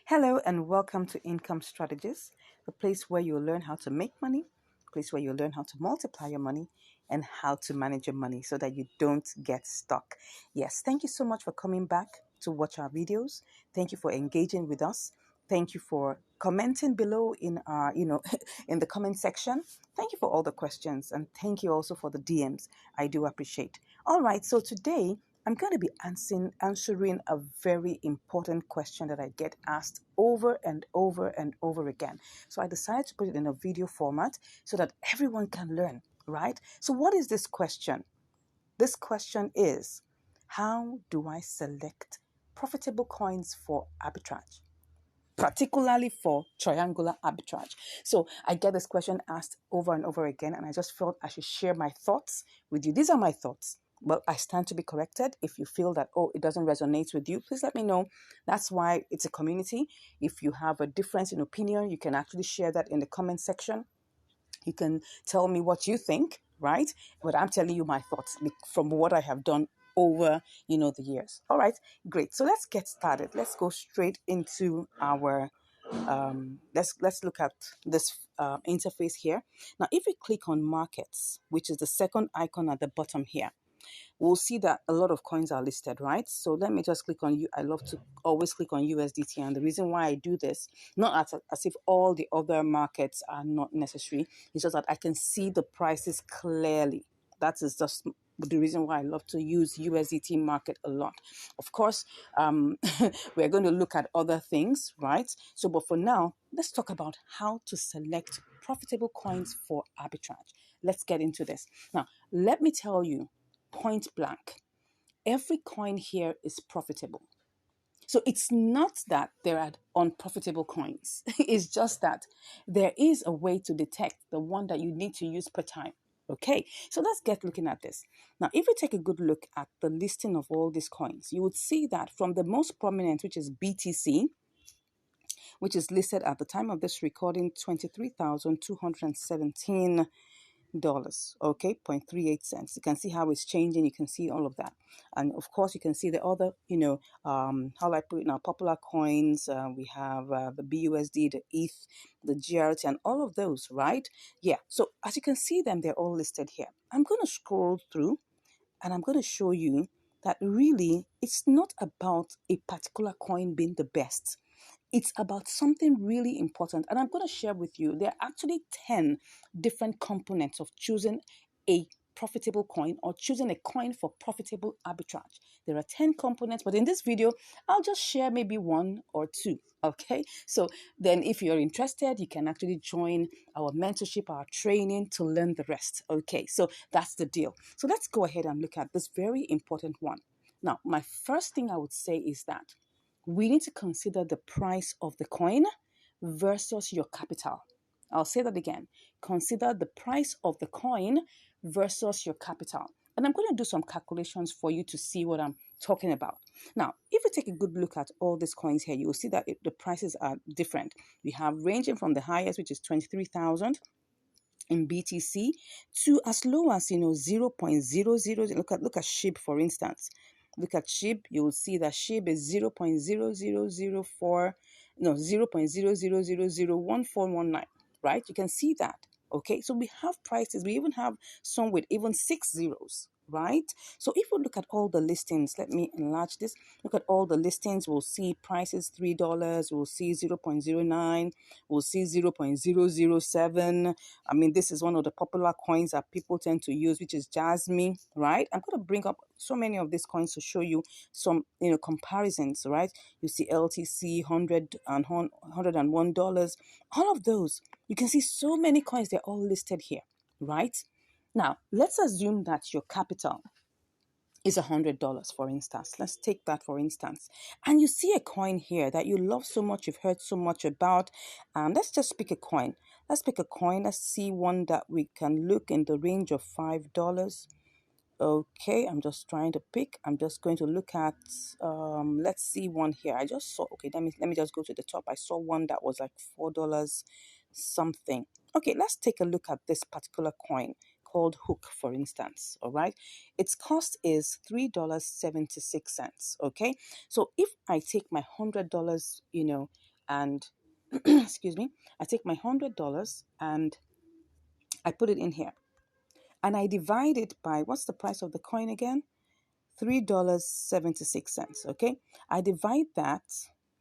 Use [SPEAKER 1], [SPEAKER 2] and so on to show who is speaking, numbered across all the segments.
[SPEAKER 1] Hello and welcome to Income Strategies, the place where you'll learn how to make money, a place where you'll learn how to multiply your money and how to manage your money so that you don't get stuck. Yes, thank you so much for coming back to watch our videos. Thank you for engaging with us. Thank you for commenting below in our, in the comment section. Thank you for all the questions and thank you also for the DMs. I do appreciate. All right, so today I'm going to be answering a very important question that I get asked over and over and over again. So I decided to put it in a video format so that everyone can learn, right? So what is this question? This question is, how do I select profitable coins for arbitrage? Particularly for triangular arbitrage. So I get this question asked over and over again, and I just felt I should share my thoughts with you. These are my thoughts. Well, I stand to be corrected. If you feel that, it doesn't resonate with you, please let me know. That's why it's a community. If you have a difference in opinion, you can actually share that in the comment section. You can tell me what you think, right? But I'm telling you my thoughts from what I have done over, the years. All right, great. So let's get started. Let's go straight into our let's look at this interface here. Now, if we click on markets, which is the second icon at the bottom here, we'll see that a lot of coins are listed, right? So let me just click on you. I love to always click on USDT. And the reason why I do this, not as if all the other markets are not necessary, it's just that I can see the prices clearly. That is just the reason why I love to use USDT market a lot. Of course, we're going to look at other things, right? So, but for now, let's talk about how to select profitable coins for arbitrage. Let's get into this. Now, let me tell you, point blank, every coin here is profitable. So it's not that there are unprofitable coins. It's just that there is a way to detect the one that you need to use per time. Okay, so let's get looking at this. Now, if we take a good look at the listing of all these coins, you would see that from the most prominent, which is BTC, which is listed at the time of this recording, $23,217. Okay, 0.38 cents. You can see how it's changing. You can see all of that. And of course, you can see the other, how I put it now, popular coins. We have the BUSD, the ETH, the GRT, and all of those, right? Yeah. So as you can see them, they're all listed here. I'm going to scroll through and I'm going to show you that really it's not about a particular coin being the best. It's about something really important. And I'm going to share with you, there are actually 10 different components of choosing a profitable coin or choosing a coin for profitable arbitrage. There are 10 components, but in this video, I'll just share maybe one or two. Okay, so then if you're interested, you can actually join our mentorship, our training to learn the rest. Okay, so that's the deal. So let's go ahead and look at this very important one. Now, my first thing I would say is that we need to consider the price of the coin versus your capital. I'll say that again. Consider the price of the coin versus your capital. And I'm going to do some calculations for you to see what I'm talking about. Now, if you take a good look at all these coins here, you will see that the prices are different. We have ranging from the highest, which is 23,000 in BTC, to as low as 0.00. Look at SHIB, for instance. Look at SHIB, you will see that SHIB is 0.0004, no, 0.00001419, right? You can see that. Okay, so we have prices. We even have some with even 6 zeros, right? So if we look at all the listings, let me enlarge this. Look at all the listings. We'll see prices $3. We'll see 0.09. We'll see 0.007. I mean, this is one of the popular coins that people tend to use, which is Jasmine, right? I'm going to bring up so many of these coins to show you some, comparisons, right? You see LTC, $101, all of those. You can see so many coins, they're all listed here, right? Now, let's assume that your capital is $100, for instance. Let's take that for instance. And you see a coin here that you love so much, you've heard so much about. Let's just pick a coin. Let's pick a coin. Let's see one that we can look in the range of $5. Okay, I'm just trying to pick. I'm just going to look at, let's see one here. I just saw, okay, let me just go to the top. I saw one that was like $4 something. Okay, let's take a look at this particular coin called Hook, for instance. All right, its cost is $3.76. Okay, so if I take my $100, and excuse me, I take my $100 and I put it in here. And I divide it by, what's the price of the coin again? $3.76. Okay. I divide that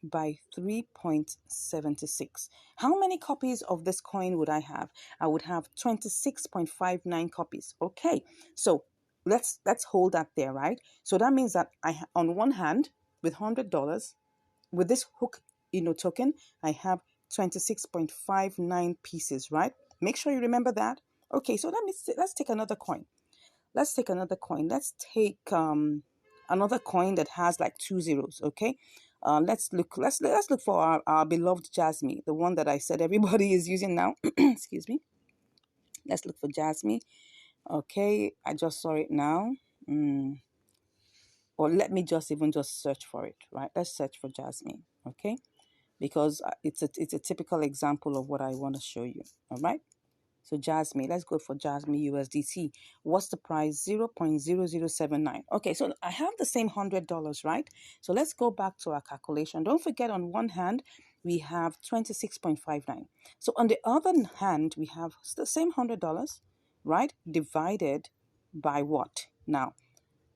[SPEAKER 1] by 3.76. How many copies of this coin would I have? I would have 26.59 copies. Okay. So let's hold that there, right? So that means that on one hand, with $100, with this hook, token, I have 26.59 pieces, right? Make sure you remember that. Okay, so let's take another coin. Let's take another coin. Let's take another coin that has like 2 zeros. Okay. Let's look for our beloved Jasmine, the one that I said everybody is using now. Excuse me. Let's look for Jasmine. Okay, I just saw it now. Or let me just search for it, right? Let's search for Jasmine. Okay, because it's a typical example of what I want to show you. All right. So Jasmine, let's go for Jasmine USDT. What's the price? 0.0079. Okay, so I have the same $100, right? So let's go back to our calculation. Don't forget, on one hand, we have 26.59. So on the other hand, we have the same $100, right? Divided by what? Now,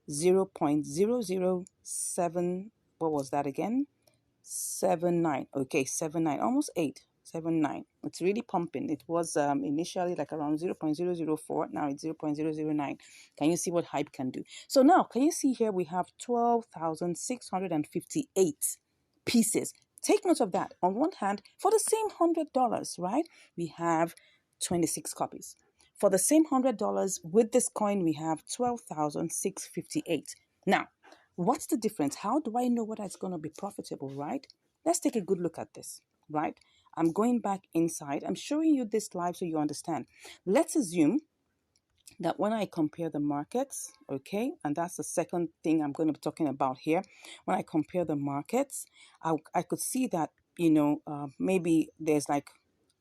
[SPEAKER 1] 0.007, what was that again? 7.9. Okay, 7.9, almost 8. 7.9. It's really pumping. It was initially like around 0.004. Now it's 0.009. Can you see what hype can do? So now, can you see here we have 12,658 pieces. Take note of that. On one hand, for the same $100, right, we have 26 copies. For the same $100 with this coin, we have 12,658. Now, what's the difference? How do I know whether it's going to be profitable, right? Let's take a good look at this, right? I'm going back inside. I'm showing you this live so you understand. Let's assume that when I compare the markets, okay, and that's the second thing I'm going to be talking about here. When I compare the markets, I could see that, maybe there's like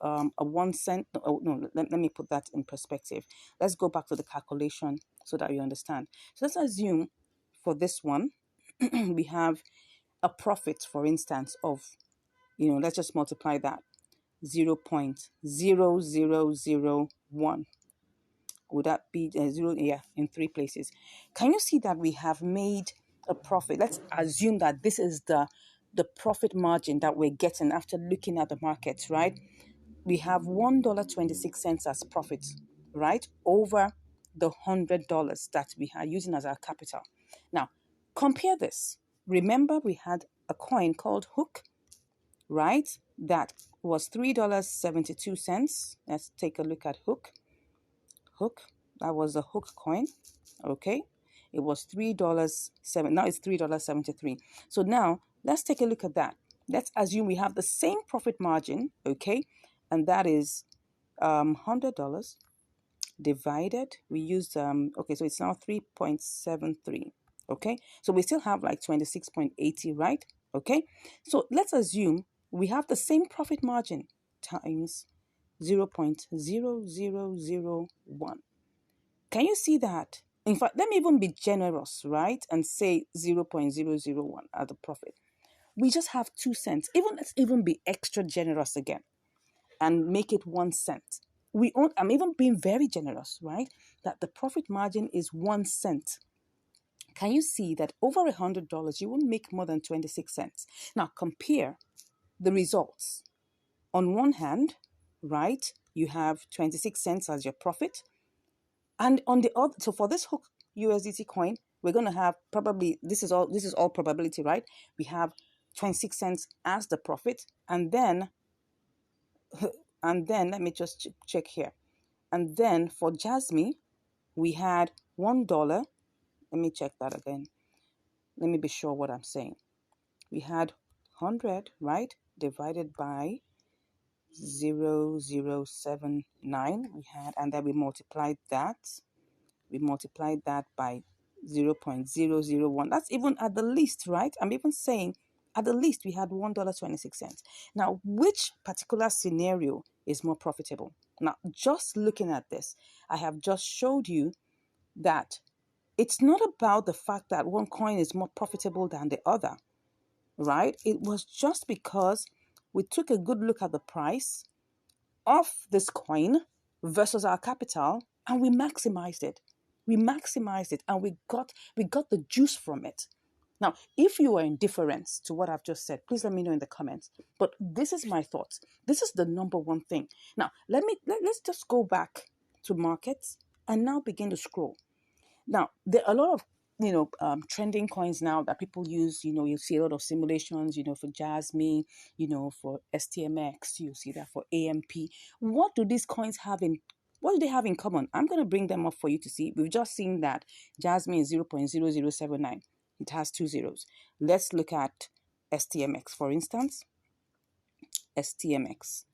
[SPEAKER 1] a 1 cent. Oh, no, let me put that in perspective. Let's go back to the calculation so that you understand. So let's assume for this one, we have a profit, for instance, of, let's just multiply that, 0.0001. Would that be zero? Yeah, in 3 places. Can you see that we have made a profit? Let's assume that this is the profit margin that we're getting after looking at the markets, right? We have $1.26 as profit, right? Over the $100 that we are using as our capital. Now, compare this. Remember, we had a coin called Hook, right? That was $3.72. Let's take a look at Hook. That was a Hook coin. Okay. It was $3.07. Now it's $3.73. So now let's take a look at that. Let's assume we have the same profit margin, okay? And that is $100 divided. We used, okay, so it's now 3.73. Okay. So we still have like 26.80, right? Okay. So let's assume we have the same profit margin times 0.0001. Can you see that? In fact, let me even be generous, right? And say 0.001 as the profit. We just have 2 cents. Let's even be extra generous again and make it 1 cent. I'm even being very generous, right? That the profit margin is 1 cent. Can you see that over $100, you won't make more than 26 cents? Now compare the results. On one hand, right, you have 26 cents as your profit. And on the other, so for this Hook USDT coin, we're going to have probably, this is all probability, right? We have 26 cents as the profit. And then let me just check here. And then for Jasmine, we had $1. Let me check that again. Let me be sure what I'm saying. We had 100, right? Divided by 0.0079 we had, and then we multiplied that by 0.001. That's even at the least, right? I'm even saying at the least we had $1.26. Now, which particular scenario is more profitable? Now, just looking at this, I have just showed you that it's not about the fact that one coin is more profitable than the other, right? It was just because we took a good look at the price of this coin versus our capital, and we maximized it. We maximized it, and we got the juice from it. Now, if you are indifferent to what I've just said, please let me know in the comments. But this is my thoughts. This is the number one thing. Now, let's just go back to markets and now begin to scroll. Now, there are a lot of trending coins now that people use. You see a lot of simulations, for Jasmine, for STMX. You see that for AMP. What do these coins have in? What do they have in common? I'm going to bring them up for you to see. We've just seen that Jasmine is 0.0079. It has two zeros. Let's look at STMX, for instance. STMX.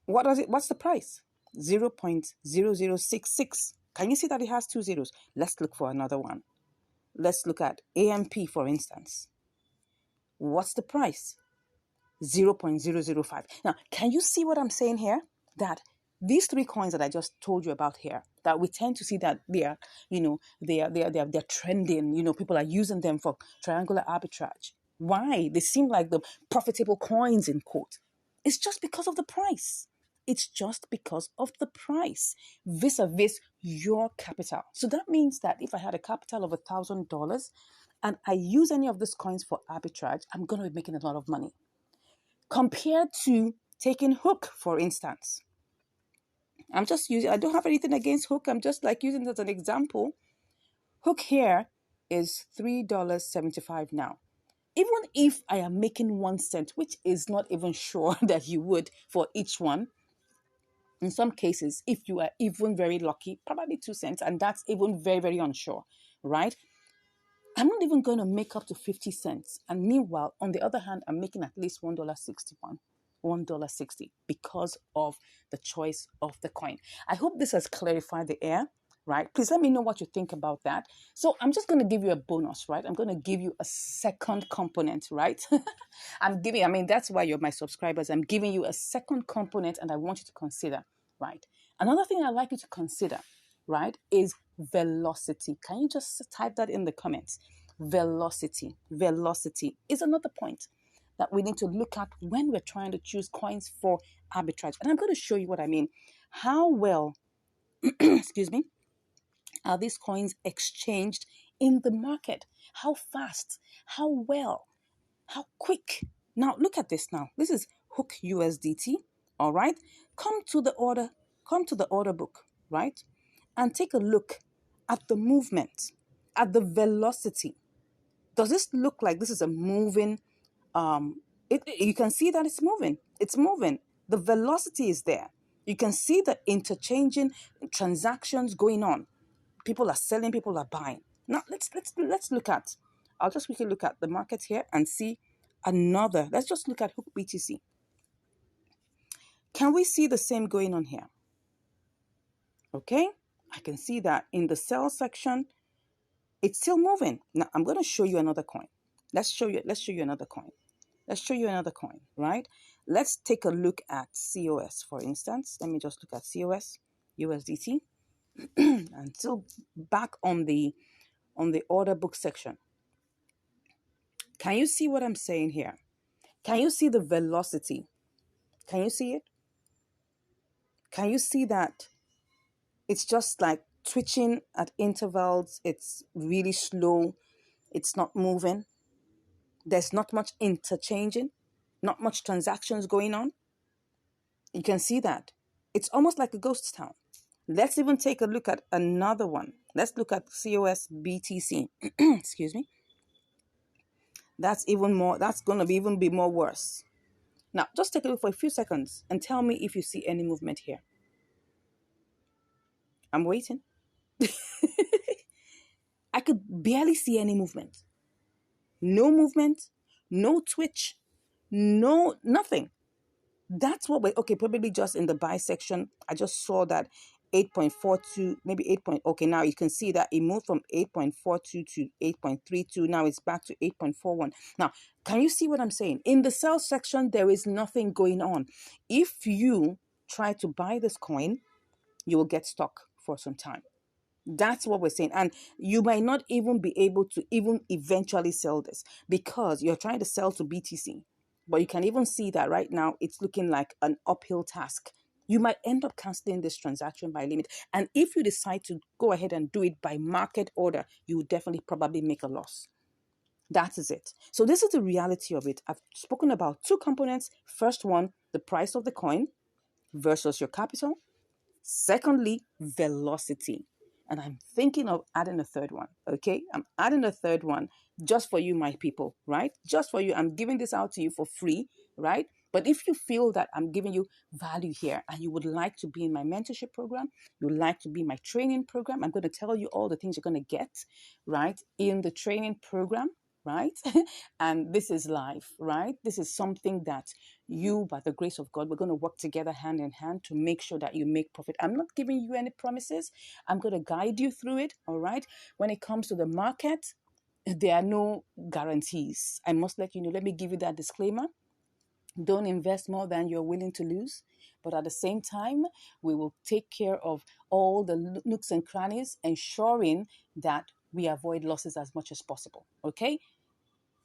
[SPEAKER 1] What's the price? 0.0066. Can you see that it has two zeros? Let's look for another one. Let's look at AMP, for instance. What's the price? 0.005. Now, can you see what I'm saying here? That these three coins that I just told you about here, that we tend to see that they're trending. People are using them for triangular arbitrage. Why? They seem like the profitable coins, in quote. It's just because of the price. It's just because of the price vis-a-vis your capital. So that means that if I had a capital of $1,000 and I use any of these coins for arbitrage, I'm going to be making a lot of money. Compared to taking Hook, for instance. I don't have anything against Hook. I'm just using it as an example. Hook here is $3.75 now. Even if I am making 1 cent, which is not even sure that you would for each one, in some cases, if you are even very lucky, probably 2 cents, and that's even very, very unsure, right? I'm not even going to make up to 50 cents. And meanwhile, on the other hand, I'm making at least $1.61, $1.60 because of the choice of the coin. I hope this has clarified the air, right? Please let me know what you think about that. So I'm just going to give you a bonus, right? I'm going to give you a second component, right? That's why you're my subscribers. I'm giving you a second component and I want you to consider, right? Another thing I'd like you to consider, right, is velocity. Can you just type that in the comments? Velocity. Velocity is another point that we need to look at when we're trying to choose coins for arbitrage. And I'm going to show you what I mean. How well, excuse me, are these coins exchanged in the market? How fast? How well? How quick? Now, look at this now. This is Hook USDT, all right? Come to the order book, right? And take a look at the movement, at the velocity. Does this look like this is a moving, you can see that it's moving. It's moving. The velocity is there. You can see the interchanging transactions going on. People are selling, people are buying. Now, let's look at, I'll just quickly look at the market here and see another. Let's just look at Hook BTC. Can we see the same going on here? Okay, I can see that in the sell section, it's still moving. Now, I'm going to show you another coin. Let's show you another coin. Let's show you another coin, right? Let's take a look at COS, for instance. Let me just look at COS, USDT. And still back on the order book section. Can you see what I'm saying here? Can you see the velocity? Can you see it? Can you see that it's just like twitching at intervals? It's really slow. It's not moving. There's not much interchanging, not much transactions going on. You can see that. It's almost like a ghost town. Let's even take a look at another one. Let's look at COS BTC. Excuse me. That's even more, that's going to even be more worse. Now, just take a look for a few seconds and tell me if you see any movement here. I'm waiting. I could barely see any movement. No movement, no twitch, no, nothing. That's what probably just in the buy section. I just saw that 8.42, maybe 8. Okay, now you can see that it moved from 8.42 to 8.32. Now it's back to 8.41. Now, can you see what I'm saying? In the sell section, there is nothing going on. If you try to buy this coin, you will get stuck for some time. That's what we're saying. And you might not even be able to even eventually sell this because you're trying to sell to BTC. But you can even see that right now it's looking like an uphill task. You might end up canceling this transaction by limit. And if you decide to go ahead and do it by market order, you will definitely probably make a loss. That is it. So this is the reality of it. I've spoken about two components. First one, the price of the coin versus your capital. Secondly, velocity. And I'm thinking of adding a third one. Okay. I'm adding a third one just for you, my people, right? Just for you. I'm giving this out to you for free, right? But if you feel that I'm giving you value here and you would like to be in my mentorship program, you would like to be in my training program, I'm going to tell you all the things you're going to get, right, in the training program, right? And this is life, right? This is something that you, by the grace of God, we're going to work together hand in hand to make sure that you make profit. I'm not giving you any promises. I'm going to guide you through it, all right? When it comes to the market, there are no guarantees. I must let you know, let me give you that disclaimer. Don't invest more than you're willing to lose. But at the same time, we will take care of all the nooks and crannies, ensuring that we avoid losses as much as possible. Okay?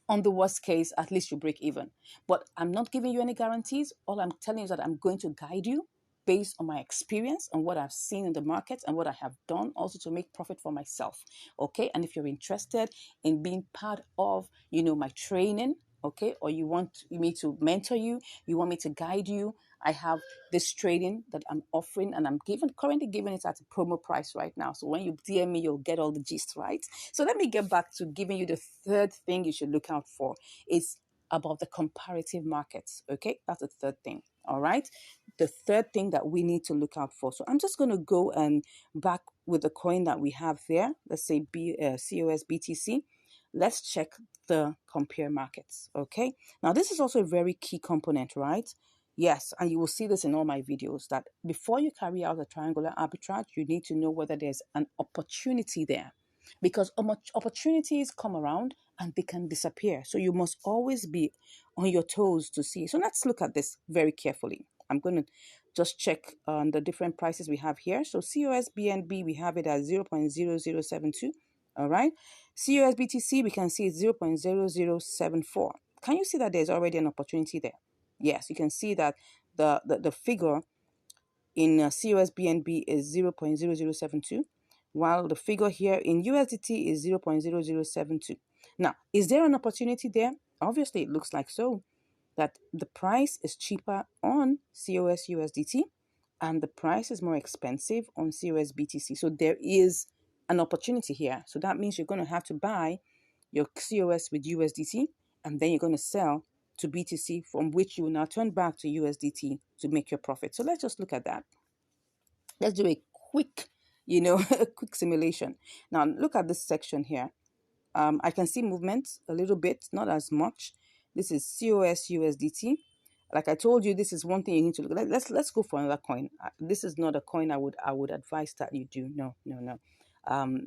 [SPEAKER 1] On the worst case, at least you break even. But I'm not giving you any guarantees. All I'm telling you is that I'm going to guide you based on my experience and what I've seen in the markets and what I have done also to make profit for myself. Okay. And if you're interested in being part of, my training, okay, or you want me to mentor you, you want me to guide you, I have this training that I'm offering, and I'm currently giving it at a promo price right now. So when you DM me, you'll get all the gist, right? So let me get back to giving you the third thing you should look out for. It's about the comparative markets. Okay, that's the third thing. All right, the third thing that we need to look out for. So I'm just going to go and back with the coin that we have there. Let's say COS BTC. Let's check the compare markets. Okay, now this is also a very key component, right? Yes, and you will see this in all my videos, that before you carry out a triangular arbitrage, you need to know whether there's an opportunity there, because opportunities come around and they can disappear. So you must always be on your toes to see. So let's look at this very carefully. I'm going to just check on the different prices we have here. So COS BNB, we have it at 0.0072. All right. COS BTC, we can see it's 0.0074. Can you see that there's already an opportunity there? Yes, you can see that the figure in COS BNB is 0.0072, while the figure here in USDT is 0.0072. Now, is there an opportunity there? Obviously, it looks like so, that the price is cheaper on COS USDT and the price is more expensive on COS BTC. So there is an opportunity here. So that means you're going to have to buy your COS with USDT, and then you're going to sell to BTC, from which you will now turn back to USDT to make your profit. So let's just look at that. Let's do a quick, a quick simulation. Now look at this section here. I can see movement a little bit, not as much. This is COS USDT. Like I told you, this is one thing you need to look at. Let's go for another coin. This is not a coin I would advise that you do. No.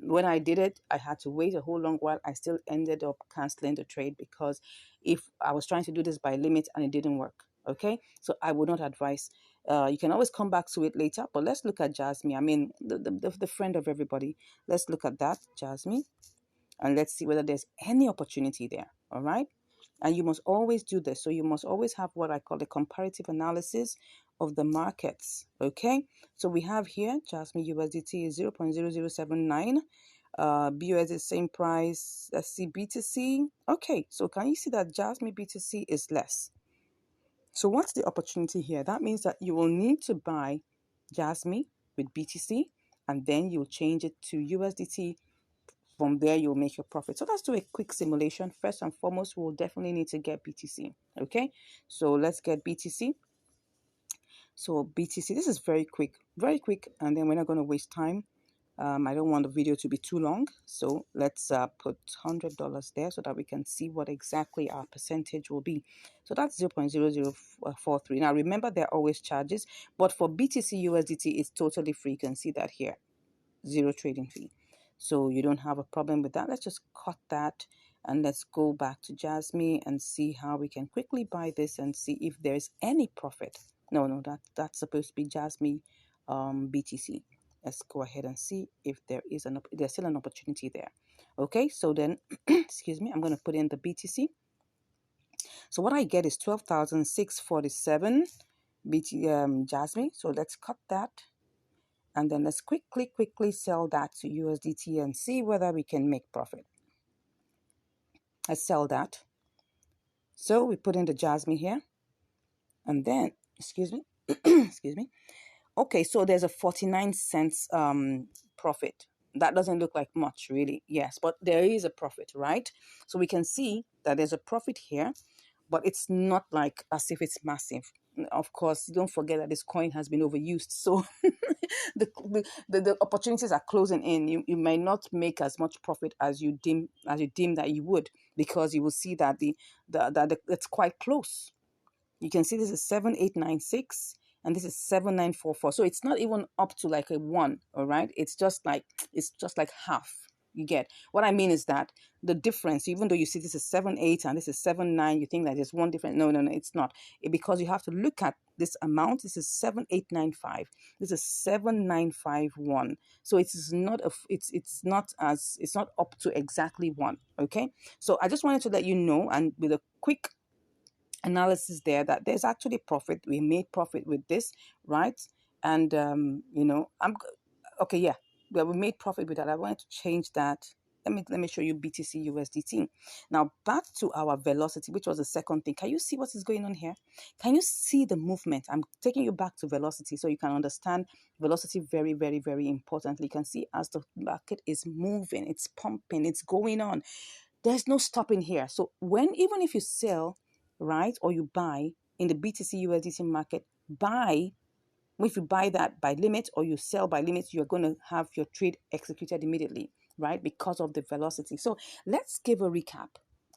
[SPEAKER 1] When I did it, I had to wait a whole long while. I still ended up canceling the trade because if I was trying to do this by limit and it didn't work. Okay, so I would not advise. You can always come back to it later, but let's look at Jasmine. I mean, the friend of everybody. Let's look at that, Jasmine, and let's see whether there's any opportunity there. All right. And you must always do this. So you must always have what I call the comparative analysis of the markets. Okay. So we have here, Jasmine USDT is 0.0079. BUS is same price. Let's see, BTC. Okay. So can you see that Jasmine BTC is less? So what's the opportunity here? That means that you will need to buy Jasmine with BTC, and then you'll change it to USDT. From there, you'll make your profit. So let's do a quick simulation. First and foremost, we'll definitely need to get BTC. Okay, so let's get BTC. So BTC, this is very quick, and then we're not going to waste time. I don't want the video to be too long, so let's put $100 there so that we can see what exactly our percentage will be. So that's 0.0043. Now remember, there are always charges, but for BTC USDT, it's totally free. You can see that here, zero trading fee. So you don't have a problem with that. Let's just cut that and let's go back to Jasmine and see how we can quickly buy this and see if there's any profit. No, that's supposed to be Jasmine BTC. Let's go ahead and see if there's still an opportunity there. Okay, so then, excuse me, I'm going to put in the BTC. So what I get is 12,647 BT Jasmine. So let's cut that. And then let's quickly sell that to USDT and see whether we can make profit. Let's sell that. So we put in the Jasmine here. And then, excuse me, excuse me. Okay, so there's a 49 cents profit. That doesn't look like much, really. Yes, but there is a profit, right? So we can see that there's a profit here, but it's not like as if it's massive. Of course, don't forget that this coin has been overused. So the opportunities are closing in. You may not make as much profit as you deem that you would, because you will see that it's quite close. You can see this is 7896 and this is 7944. So it's not even up to like a 1, all right? It's just like half. You get what I mean is that the difference, even though you see this is 78 and this is 79, you think that there's one difference. No, it's not. Because you have to look at this amount. This is 7895. This is 7951. So it's not up to exactly 1. Okay. So I just wanted to let you know, and with a quick analysis there, that there's actually profit. We made profit with this, right? And I'm okay. Yeah, we made profit with that. I wanted to change that. Let me show you BTC USDT. Now back to our velocity, which was the second thing. Can you see what is going on here? Can you see the movement? I'm taking you back to velocity so you can understand velocity very, very, very importantly. You can see as the market is moving, it's pumping, it's going on. There's no stopping here. So even if you sell, right, or you buy in the BTC USDT market, if you buy that by limit or you sell by limit, you're going to have your trade executed immediately, right, because of the velocity. So let's give a recap.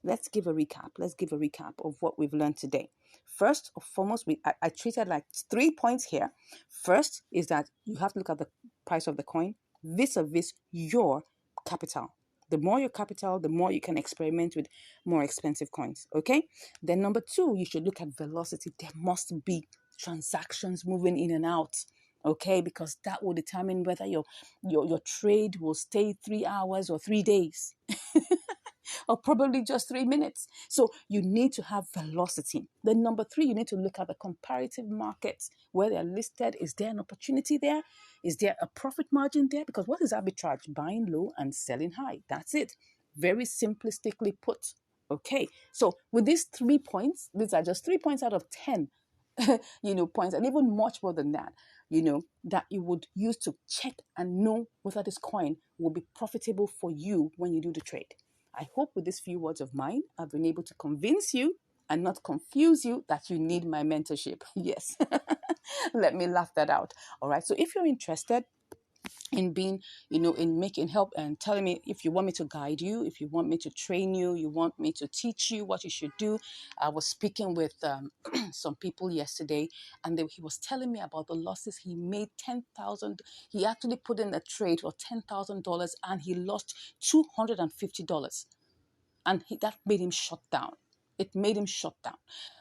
[SPEAKER 1] Let's give a recap of what we've learned today. First and foremost, I treated like 3 points here. First is that you have to look at the price of the coin vis-a-vis your capital. The more your capital, the more you can experiment with more expensive coins. Okay. Then number 2, you should look at velocity. There must be transactions moving in and out. Okay, because that will determine whether your trade will stay 3 hours or 3 days. Or probably just 3 minutes. So you need to have velocity. Then number 3, you need to look at the comparative markets where they're listed. Is there an opportunity there? Is there a profit margin there? Because what is arbitrage? Buying low and selling high. That's it. Very simplistically put. Okay. So with these 3 points, these are just 3 points out of 10 points, and even much more than that, that you would use to check and know whether this coin will be profitable for you when you do the trade. I hope with these few words of mine, I've been able to convince you and not confuse you that you need my mentorship. Yes. Let me laugh that out. All right. So if you're interested in being, in making help and telling me if you want me to guide you, if you want me to train you, you want me to teach you what you should do. I was speaking with some people yesterday, and he was telling me about the losses he made. 10,000. He actually put in a trade for $10,000 and he lost $250. And that made him shut down. It made him shut down.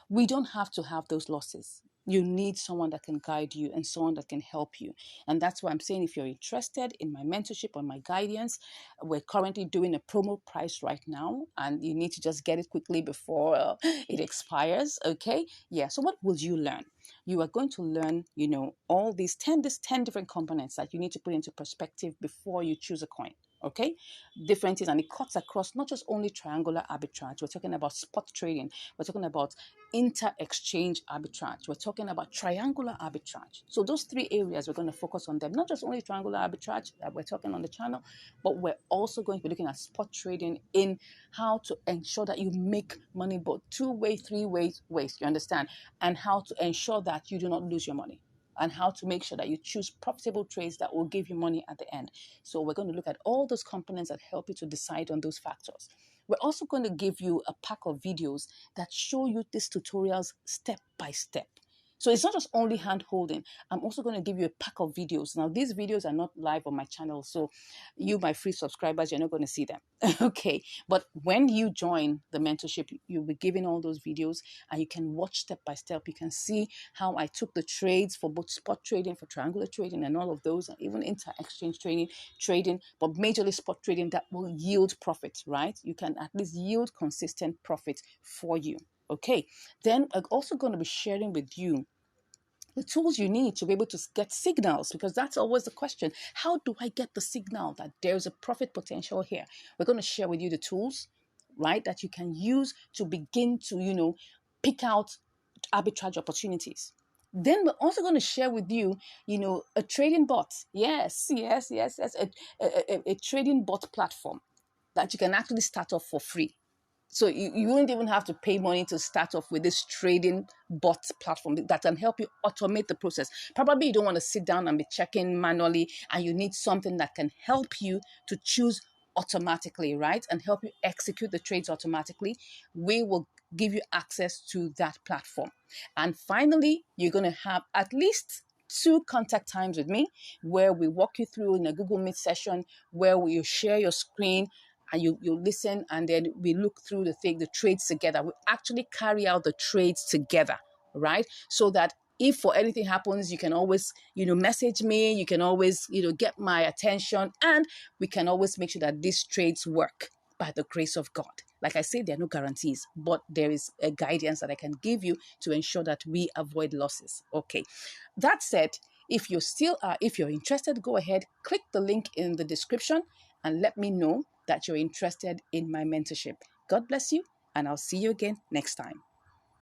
[SPEAKER 1] We don't have to have those losses. You need someone that can guide you and someone that can help you. And that's why I'm saying, if you're interested in my mentorship or my guidance, we're currently doing a promo price right now, and you need to just get it quickly before it expires. Okay. Yeah. So what will you learn? You are going to learn, all these 10 different components that you need to put into perspective before you choose a coin. Okay, different things, and it cuts across not just only triangular arbitrage. We're talking about spot trading. We're talking about inter-exchange arbitrage. We're talking about triangular arbitrage. So those 3 areas, we're going to focus on them. Not just only triangular arbitrage that we're talking on the channel, but we're also going to be looking at spot trading in how to ensure that you make money both 2-way, 3-way ways. You understand? And how to ensure that you do not lose your money, and how to make sure that you choose profitable trades that will give you money at the end. So we're going to look at all those components that help you to decide on those factors. We're also going to give you a pack of videos that show you these tutorials step by step. So it's not just only hand holding. I'm also going to give you a pack of videos. Now, these videos are not live on my channel, so you, my free subscribers, you're not going to see them. Okay. But when you join the mentorship, you'll be given all those videos and you can watch step by step. You can see how I took the trades for both spot trading, for triangular trading, and all of those, and even inter-exchange trading, but majorly spot trading that will yield profits, right? You can at least yield consistent profit for you. Okay, then I'm also going to be sharing with you the tools you need to be able to get signals, because that's always the question. How do I get the signal that there's a profit potential here? We're going to share with you the tools, right, that you can use to begin to, pick out arbitrage opportunities. Then we're also going to share with you, a trading bot. Yes, yes, yes, yes. A trading bot platform that you can actually start off for free. So you won't even have to pay money to start off with this trading bot platform that can help you automate the process. Probably you don't want to sit down and be checking manually, and you need something that can help you to choose automatically, right? And help you execute the trades automatically. We will give you access to that platform. And finally, you're going to have at least 2 contact times with me where we walk you through in a Google Meet session where you share your screen and you listen, and then we look through the trades together. We actually carry out the trades together, right? So that if for anything happens, you can always, message me, you can always, get my attention, and we can always make sure that these trades work by the grace of God. Like I say, there are no guarantees, but there is a guidance that I can give you to ensure that we avoid losses. Okay. That said, if you're interested, go ahead, click the link in the description and let me know that you're interested in my mentorship. God bless you, and I'll see you again next time.